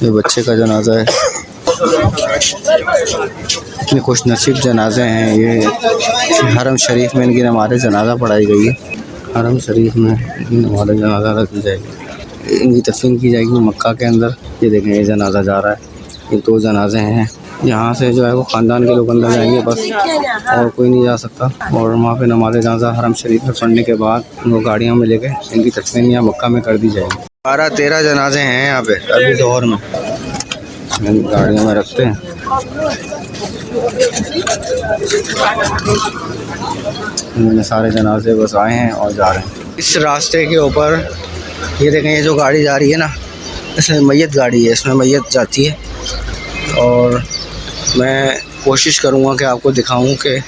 ये बच्चे का जनाजा है। इतने खुश नसीब जनाजे हैं ये। हरम शरीफ में इनकी नमाज़ जनाजा पढ़ाई गई है। हरम शरीफ में इनकी नमाज़ जनाजा रखी जाएगी, इनकी तदफीन की जाएगी मक्का के अंदर। ये देखें ये जनाजा जा रहा है, ये 2 जनाजे हैं। यहाँ से जो है वो ख़ानदान के लोग अंदर जाएंगे बस, और कोई नहीं जा सकता। और वहाँ पे नमाज़ जनाजा हरम शरीफ में पढ़ने के बाद उनको गाड़ियों में लेके इनकी तदफीन यहाँ मक्का में कर दी जाएगी। 12-13 जनाजे हैं यहाँ पे अभी ज़ोहर में, गाड़ियों में रखते हैं। इनमें सारे जनाजे बस आए हैं और जा रहे हैं। इस रास्ते के ऊपर ये देखें, ये जो गाड़ी जा रही है ना, इसमें मैयत गाड़ी है, इसमें मैयत जाती है। और मैं कोशिश करूँगा कि आपको दिखाऊं कि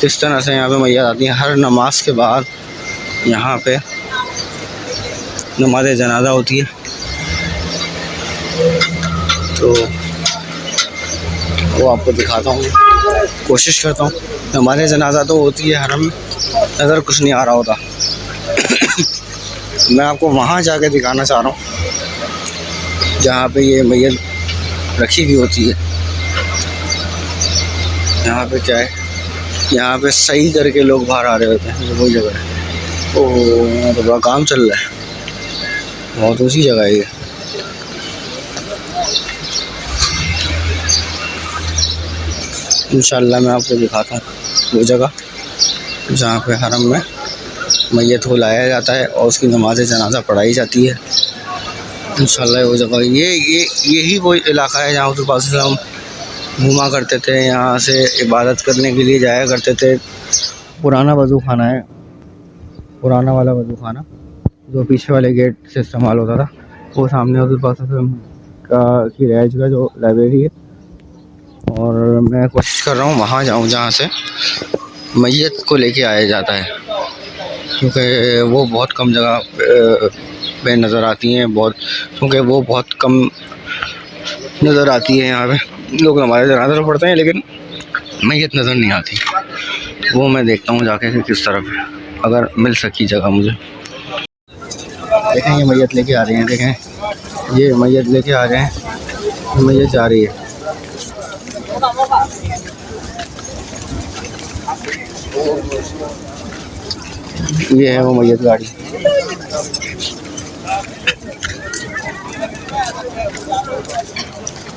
किस तरह से यहाँ पे मैयत आती है। हर नमाज के बाद यहाँ पे नमाज जनाजा होती है, तो वो आपको दिखाता हूँ, कोशिश करता हूँ। नमाज जनाजा तो होती है हरम में, नज़र कुछ नहीं आ रहा होता। मैं आपको वहाँ जाके दिखाना चाह रहा हूँ जहाँ पे ये मैयत रखी हुई होती है। यहाँ पे क्या है, यहाँ पे सही करके लोग बाहर आ रहे होते हैं, ये वही जगह है। ओह, यहाँ तो बड़ा काम चल रहा है, बहुत ऊँची जगह है ये। इंशाल्लाह मैं आपको दिखाता हूँ वो जगह जहाँ पे हरम में मैयत को लाया जाता है और उसकी नमाज जनाजा पढ़ाई जाती है। इंशाल्लाह वो जगह यही वो इलाका है जहाँ हज़रत पाक सल्लल्लाहु अलैहि वसल्लम घूमा करते थे, यहाँ से इबादत करने के लिए जाया करते थे। पुराना वज़ू खाना है, पुराना वाला वज़ू खाना जो पीछे वाले गेट से इस्तेमाल होता था, वो सामने हज़रत पाक सल्लल्लाहु अलैहि वसल्लम की रिहाइश का जो लाइब्रेरी है। और मैं कोशिश कर रहा हूँ वहाँ जाऊँ जहाँ से मैयत को लेके आया जाता है, क्योंकि वो बहुत कम जगह पे नज़र आती हैं, क्योंकि वो बहुत कम नज़र आती है। यहाँ पे लोग हमारे जनाजा तो पढ़ते हैं लेकिन मैयत नज़र नहीं आती। वो मैं देखता हूँ जाके कि किस तरफ है, अगर मिल सकी जगह मुझे। देखें ये मैयत लेके आ रहे हैं, देखें ये मैयत लेके आ रहे हैं, मैयत जा रही है। ये है वो मैयत गाड़ी।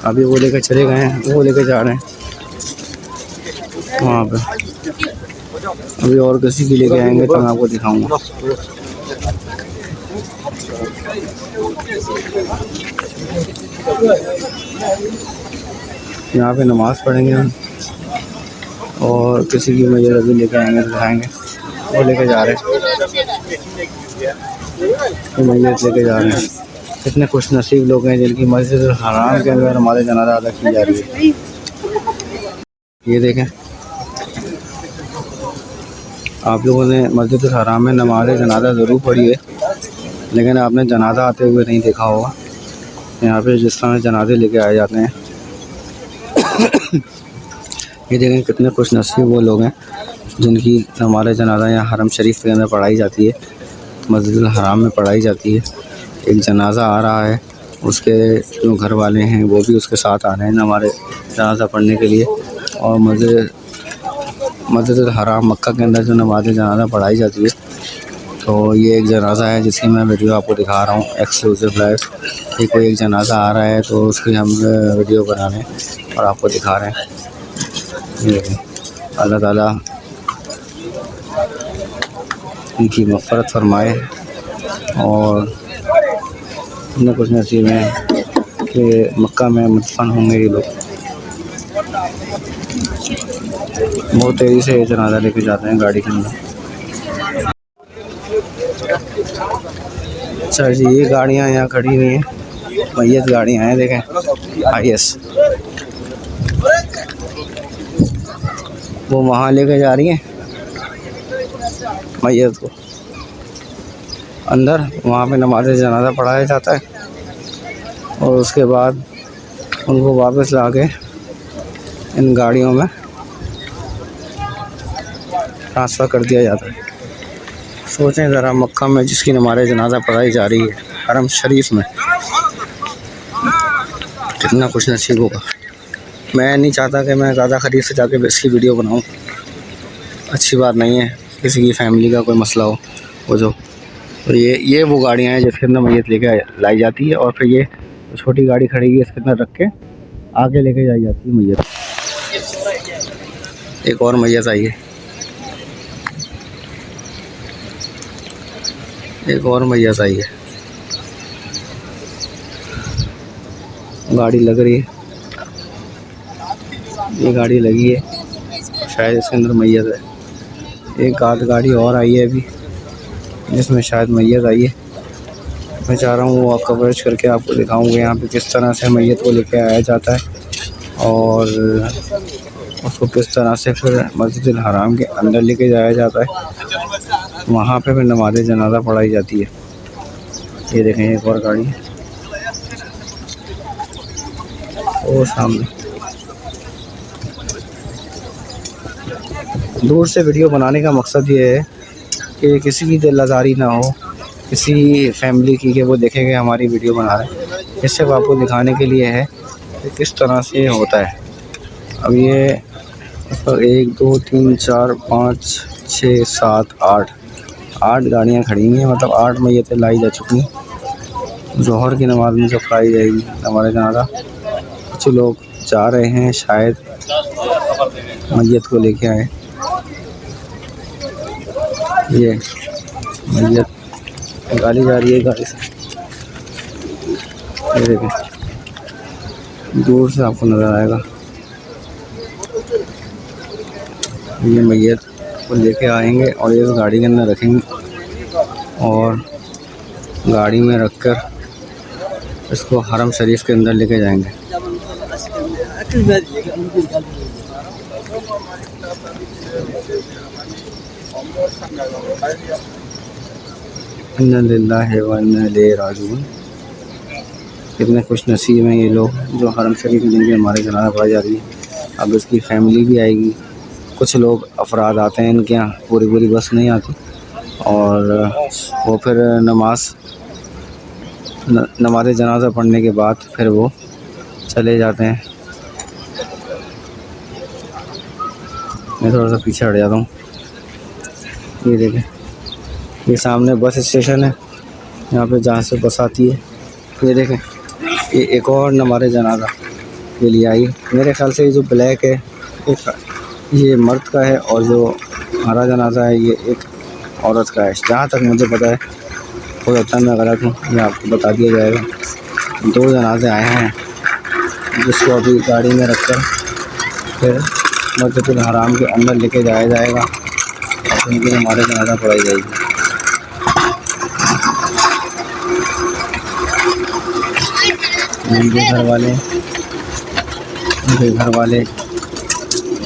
अभी वो लेकर चले गए हैं, वो लेकर जा रहे हैं वहाँ पे। अभी और किसी की लेके आएंगे तो मैं आपको दिखाऊंगा। यहाँ पे नमाज़ पढ़ेंगे हम, और किसी की मैयत अभी लेके आएंगे तो दिखाएंगे। वो लेके जा रहे हैं, वो मैयत लेके जा रहे हैं। कितने खुश नसीब लोग हैं जिनकी मस्जिद हराम के अंदर नमाज़ जनाजा अदा की जा रही है। ये देखें, आप लोगों ने मस्जिद हराम में नमाज़ जनाजा ज़रूर पढ़ी है, लेकिन आपने जनाजा आते हुए नहीं देखा होगा। यहाँ पे जिस तरह जनाजे लेके आए जाते हैं ये देखें कितने खुश नसीब वो लोग हैं जिनकी हमारे जनाजा यहाँ हरम शरीफ के अंदर पढ़ाई जाती है, मस्जिद हराम में पढ़ाई जाती है। एक जनाजा आ रहा है, उसके जो घर वाले हैं वो भी उसके साथ आ रहे हैं हमारे जनाजा पढ़ने के लिए। और मस्जिद हराम मक्का के अंदर जो नमाज जनाजा पढ़ाई जाती है, तो ये एक जनाजा है जिसकी मैं वीडियो आपको दिखा रहा हूँ एक्सक्लूसिव लाइव। ये कोई एक जनाजा आ रहा है तो उसकी हम वीडियो बना रहे हैं और आपको दिखा रहे हैं। ये अल्लाह ताला इनकी मग़फ़िरत फरमाए, और इतने कुछ नसीब हैं कि मक्का में मुदफ़न होंगे ये लोग। बहुत तेज़ी से ये जनाजा लेके जाते हैं गाड़ी के अंदर। अच्छा जी, ये गाड़ियाँ यहाँ खड़ी हुई हैं, मैयत गाड़ियाँ हैं, देखें IS वो वहाँ लेके जा रही हैं मैयत को अंदर। वहाँ पे नमाज जनाजा पढ़ाया जाता है और उसके बाद उनको वापस ला के इन गाड़ियों में ट्रांसफ़र कर दिया जाता है। सोचें ज़रा, मक्का में जिसकी नमाज़ जनाजा पढ़ाई जा रही है हरम शरीफ में, कितना खुश नसीब होगा। मैं नहीं चाहता कि मैं ज़्यादा करीब से जाके इसकी वीडियो बनाऊं, अच्छी बात नहीं है, किसी की फैमिली का कोई मसला हो। वो जो तो ये वो गाड़ियाँ हैं जिसके अंदर मैयत लेके लाई जाती है, और फिर ये छोटी गाड़ी खड़ी है इसके अंदर रख के आगे लेके जाई जाती है मैयत। एक और मैयत आई है, एक और मैयत आई है, गाड़ी लग रही है, ये गाड़ी लगी है, शायद इसके अंदर मैयत है। एक आध गाड़ी और आई है अभी जिसमें शायद मैयत आई है। मैं चाह रहा हूँ वो कवरेज करके आपको दिखाऊंगा यहाँ पे किस तरह से मैयत को लेके आया जाता है और उसको किस तरह से फिर मस्जिद हराम के अंदर लेके जाया जाता है, वहाँ पे फिर नमाज़ जनाजा पढ़ाई जाती है। ये देखें एक और गाड़ी है और सामने। दूर से वीडियो बनाने का मकसद ये है कि किसी की दिल आज़ारी ना हो, किसी फैमिली की, कि वो देखेंगे हमारी वीडियो बना रहे हैं। ये सिर्फ आपको दिखाने के लिए है कि किस तरह से होता है। अब ये 1 2 3 4 5 6 7 8 गाड़ियाँ खड़ी हैं, मतलब 8 मैयतें लाई जा चुकी हैं। ज़ोहर की नमाज़ में जब पढ़ाई जाएगी हमारे जनाजा, कुछ लोग जा रहे हैं शायद मैयत को लेके आए। ये मैयत निकाली जा रही है गाड़ी से, ये देखें दूर से आपको नज़र आएगा। ये मैयत को लेके आएंगे और ये गाड़ी के अंदर रखेंगे और गाड़ी में रखकर इसको हरम शरीफ के अंदर लेके जाएंगे। इन्ना लिल्लाहि व इन्ना इलैहि राजिऊन। कितने खुश नसीब हैं ये लोग जो हरम शरीफ में जिनकी हमारे जनाजा पढ़ाई जा रही है। अब इसकी फैमिली भी आएगी, कुछ लोग अफराद आते हैं इनके यहाँ, पूरी बस नहीं आती, और वो फिर नमाज़ जनाजा पढ़ने के बाद फिर वो चले जाते हैं। मैं थोड़ा सा पीछे हट जाता हूँ। ये देखें, ये सामने बस स्टेशन है, यहाँ पे जहाँ से बस आती है। ये देखें, ये एक और नमाज़ जनाजा के लिए आई। मेरे ख्याल से ये जो ब्लैक है ये मर्द का है और जो हरा जनाजा है ये एक औरत का है, जहाँ तक मुझे पता है। हो सकता है मैं गलत हूँ, ये आपको बता दिया जाएगा। 2 जनाजे आए हैं जिसको अभी गाड़ी में रखकर फिर मस्जिद हराम के अंदर लेके जाया जाएगा और उनकी हमारे जनाजा पढ़ाई जाएगी। उनके घर वाले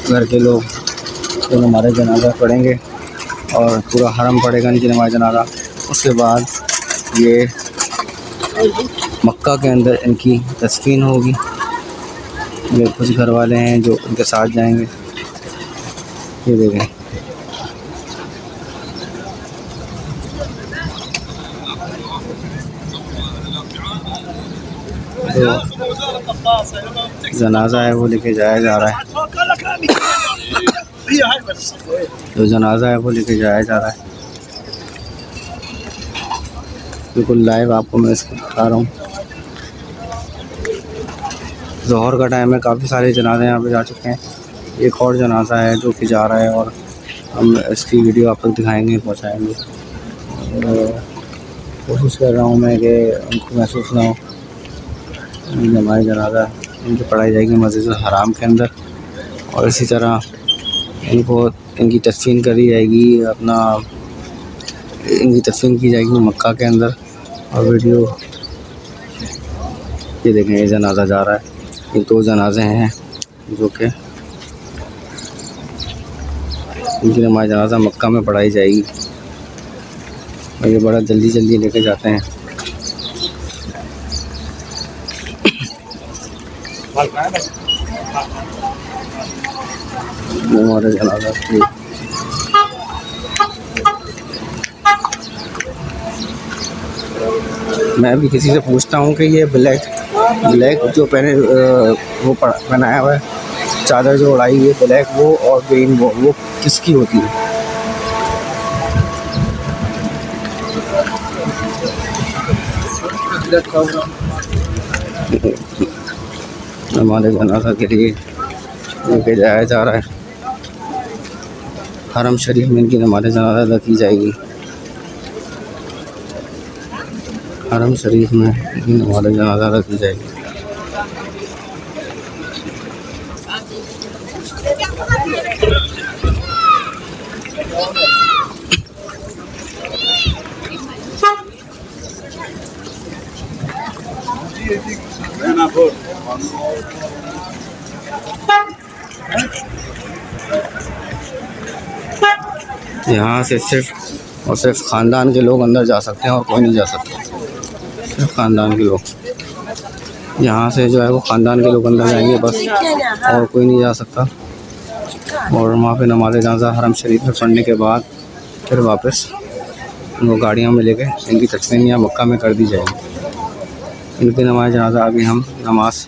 घर के लोग तो हमारे जनाजा पढ़ेंगे और पूरा हरम पढ़ेगा इनकी नमाज़ जनाजा। उसके बाद ये मक्का के अंदर इनकी तस्फीन होगी। ये कुछ घर वाले हैं जो उनके साथ जाएंगे। ये देखें, तो जनाजा है वो लेके जाया जा रहा है, जो जनाजा है वो लेके जाया जा रहा है। बिल्कुल लाइव आपको मैं इसको बता रहा हूँ। ज़ोहर का टाइम है, काफ़ी सारे जनाजे यहाँ पे जा चुके हैं। एक और जनाजा है जो कि जा रहा है और हम इसकी वीडियो आप तक दिखाएंगे, पहुँचाएँगे। कोशिश कर रहा हूँ मैं कि उनको महसूस ना हो। हमारी जनाजा इनकी पढ़ाई जाएगी मस्जिद हराम के अंदर और इसी तरह इनकी तदफीन करी जाएगी, इनकी तदफीन की जाएगी मक्का के अंदर। और वीडियो ये देखें, ये जनाजा जा रहा है। ये 2 जनाजे हैं जो कि इनकी नमाज़ जनाजा मक्का में पढ़ाई जाएगी और ये बड़ा जल्दी लेके जाते हैं। हमारे जनाजा की मैं भी किसी से पूछता हूँ कि ये ब्लैक ब्लैक जो पहने वो पहनाया हुआ है चादर जो उड़ाई हुई है ब्लैक वो और ग्रीन वो किसकी होती है। हमारे जनाजा के लिए लेके जाया जा रहा है हरम शरीफ में इनकी नमाज़ जनाजा अदा की जाएगी। हरम शरीफ में इनकी नमाज़ जनाजा अदा की जाएगी। यहाँ से सिर्फ और सिर्फ ख़ानदान के लोग अंदर जा सकते हैं और कोई नहीं जा सकता। सिर्फ ख़ानदान के लोग यहाँ से जो है वो ख़ानदान के लोग अंदर जाएंगे बस और कोई नहीं जा सकता। और वहाँ पे नमाज़ जनाज़ा हरम शरीफ में पढ़ने के बाद फिर वापस उनको गाड़ियों में लेके इनकी तकसीम यहाँ मक्का में कर दी जाएगी। इनकी नमाज़ जनाज़ा अभी हम नमाज़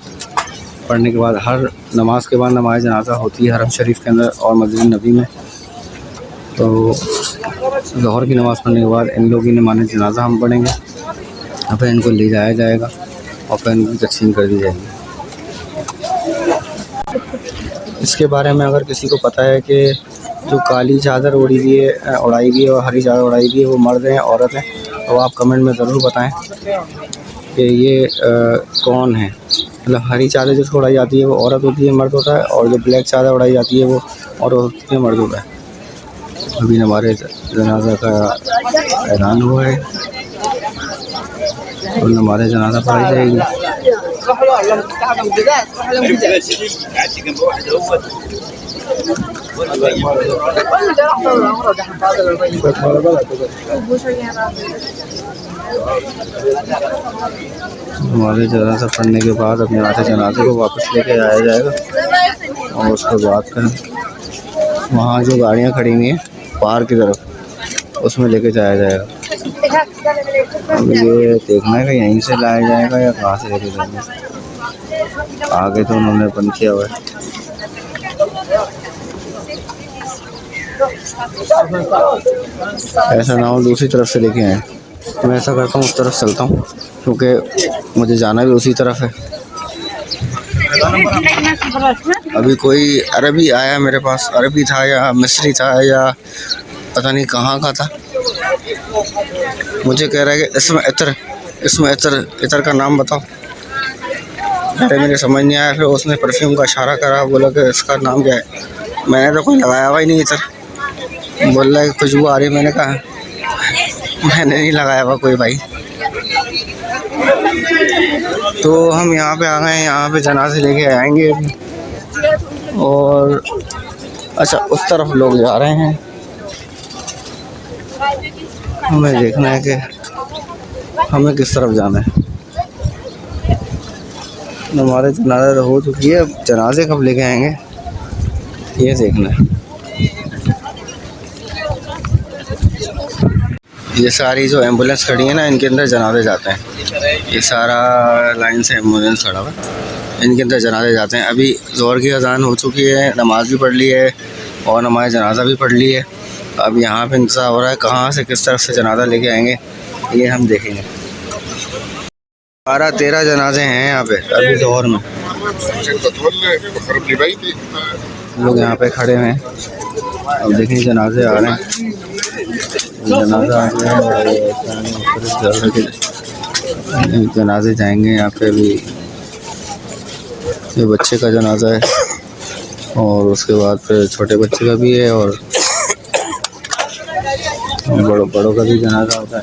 पढ़ने के बाद हर नमाज के बाद नमाज़ जनाज़ा होती है हरम शरीफ के अंदर और मस्जिद नबी में। तो ज़ोहर की नमाज़ पढ़ने के बाद इन लोगों की नमाज़ जनाज़ा हम पढ़ेंगे और फिर इनको ले जाया जाएगा और फिर इनकी तकसीम कर दी जाएगी। इसके बारे में अगर किसी को पता है कि जो काली चादर उड़ाई हुई है और हरी चादर उड़ाई हुई है वो मर्द हैं औरत हैं तो आप कमेंट में ज़रूर बताएं कि ये कौन है। मतलब हरी चादर जिसको उड़ाई जाती है वो औरत होती है मर्द होता है और जो ब्लैक चादर उड़ाई जाती है वो औरत होती है मर्द होता है। अभी हमारे जनाजा का ऐलान हुआ है और हमारे जनाजा पढ़ाई जाएगी। हमारे जनाजा पढ़ने के बाद अपने आते जनाजे को वापस लेके आया जाएगा और उसके बाद फिर वहाँ जो गाड़ियाँ खड़ी हुई हैं पार की तरफ उसमें लेके जाया जाएगा। अब ये देखना है कि यहीं से लाया जाएगा या कहाँ से लेके जाएंगे। आगे तो उन्होंने बंद किया हुआ है। ऐसा ना हो दूसरी तरफ से लेके आए। मैं ऐसा करता हूँ उस तरफ चलता हूँ क्योंकि मुझे जाना भी उसी तरफ है। अभी कोई अरबी आया मेरे पास, अरबी था या मिस्री था या पता नहीं कहाँ का था। मुझे कह रहा है कि इसमें इतर का नाम बताओ। अरे मेरे समझ नहीं आया। फिर उसने परफ्यूम का इशारा करा, बोला कि इसका नाम क्या है। मैंने तो कोई लगाया हुआ ही नहीं इतर। बोल रहा है खुशबू आ रही। मैंने कहा मैंने नहीं लगाया हुआ कोई भाई। तो हम यहाँ पे आ गए हैं, यहाँ पे जनाजे लेके आएंगे और अच्छा उस तरफ लोग जा रहे हैं। हमें देखना है कि हमें किस तरफ जाना है। हमारे जनाजा हो चुकी है, जनाजे कब लेके आएंगे ये देखना है। ये सारी जो एम्बुलेंस खड़ी है ना इनके अंदर जनाजे जाते हैं। ये सारा लाइन से एम्बुलेंस खड़ा हुआ है, इनके अंदर जनाजे जाते हैं। अभी ज़ोहर की अज़ान हो चुकी है, नमाज भी पढ़ ली है और नमाज जनाजा भी पढ़ ली है। अब यहाँ पे इंतज़ार हो रहा है कहाँ से किस तरफ से जनाजा लेके आएंगे ये हम देखेंगे। 12-13 जनाजे हैं यहाँ पे अभी ज़ोहर में। लोग यहाँ पे खड़े हैं। अब देखें जनाजे आ रहे हैं, जनाजा आ गया है। जनाजे जाएंगे यहाँ पे। अभी ये बच्चे का जनाजा है और उसके बाद फिर छोटे बच्चे का भी है और बड़ों का भी जनाजा होता है।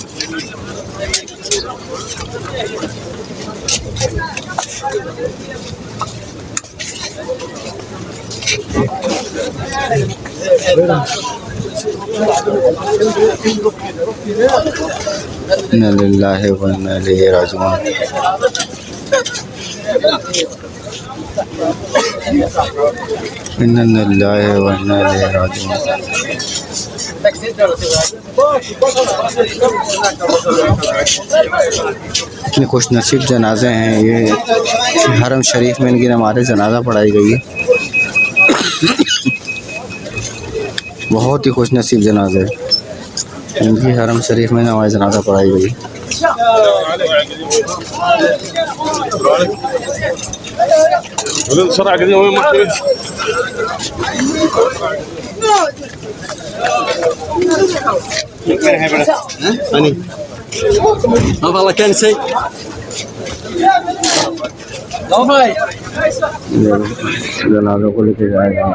इन्ना लिल्लाहि व इन्ना इलैहि राजिऊन। इन्ना लिल्लाहि व इन्ना इलैहि राजिऊन। इतने खुश नसीब जनाजे हैं ये, हरम शरीफ में इनकी नमाज़ जनाजा पढ़ाई गई है। बहुत ही खुश नसीब जनाजे इनकी हरम शरीफ में नमाज़ जनाजा पढ़ाई गई। जनाजों को लेके जाएगा।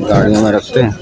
गाड़ियों में रखते हैं।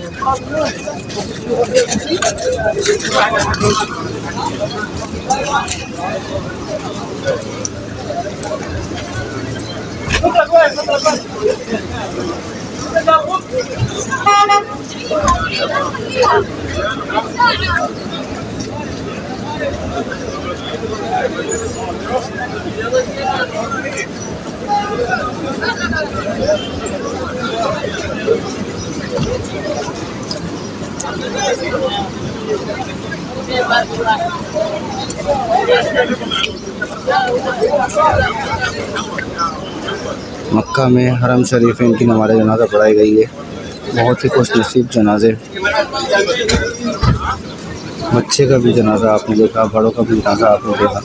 मक्का में हरम शरीफ इनकी नमाज़ जनाजा पढ़ाई गई है। बहुत ही खुश नसीब जनाजे। बच्चे का भी जनाजा आपने देखा, बड़ों का भी जनाजा आपने देखा।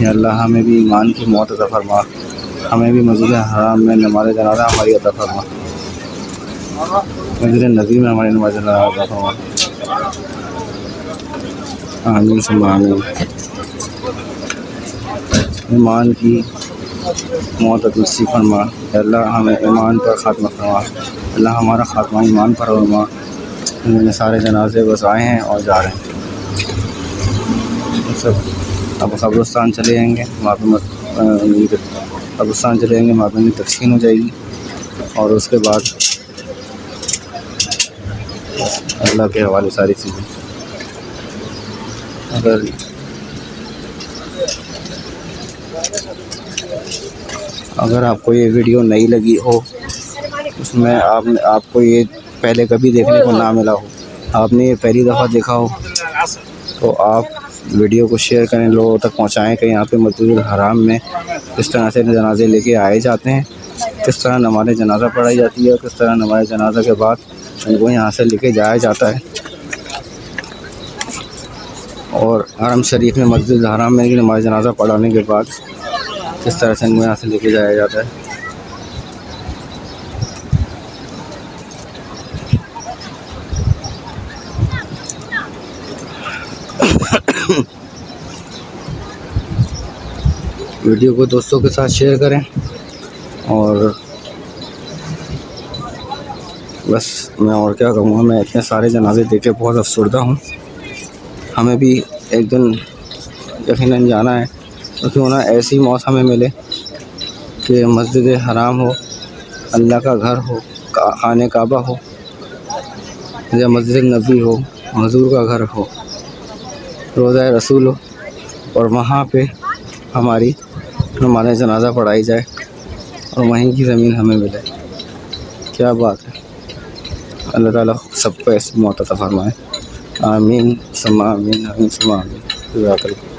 या अल्लाह हमें भी ईमान की मौत अता फरमा, हमें भी मस्जिद हराम में नमाज़ जनाजा हमारी अता फरमा, मस्जिद नबी में हमारी नमाज़ जनाजा अता फरमा। आमीन सुम्मा आमीन। ईमान की मौत नसीब फरमा। अल्लाह हमें ईमान पर ख़ात्मा फरमा। अल्लाह हमारा ख़ात्मा ईमान पर फरमा। इनमें सारे जनाजे बस आए हैं और जा रहे हैं सब। अब कब्रिस्तान चले जाएंगे, वहाँ पर कब्रिस्तान चले जाएंगे, वहाँ पर तकसीम हो जाएगी और उसके बाद अल्लाह के हवाले सारी चीज़ें। अगर आपको ये वीडियो नई लगी हो, उसमें आपको ये पहले कभी देखने को ना मिला हो, आपने ये पहली दफ़ा देखा हो, तो आप वीडियो को शेयर करें, लोगों तक पहुंचाएं कि यहाँ पे मस्जिद हराम में किस तरह से जनाजे लेके आए जाते हैं, किस तरह नमाज़ जनाजा पढ़ाई जाती है, किस तरह नमाज़ जनाजा के बाद इनको यहाँ से लेके जाया जाता है। और हरम शरीफ में मस्जिद हराम में नमाज़ जनाजा पढ़ाने के बाद किस तरह से इनको यहाँ से लेके जाया जाता है। वीडियो को दोस्तों के साथ शेयर करें और बस मैं और क्या कहूँगा। मैं इतने सारे जनाजे देख के बहुत अफसरदा हूँ। हमें भी एक दिन यकीनन जाना है, तो क्यों ना ऐसी मौत हमें मिले कि मस्जिद हराम हो, अल्लाह का घर हो, खाने काबा हो, या मस्जिद नबी हो, हुज़ूर का घर हो, रोज़ा रसूल हो, और वहाँ पे हमारी नमाज़ जनाजा पढ़ाई जाए और वहीं की ज़मीन हमें मिले। क्या बात है। अल्लाह ताला सबको ऐसी मौत अता फरमाए। आमीन सुम्मा आमीन, आमीन सुम्मा आमीन।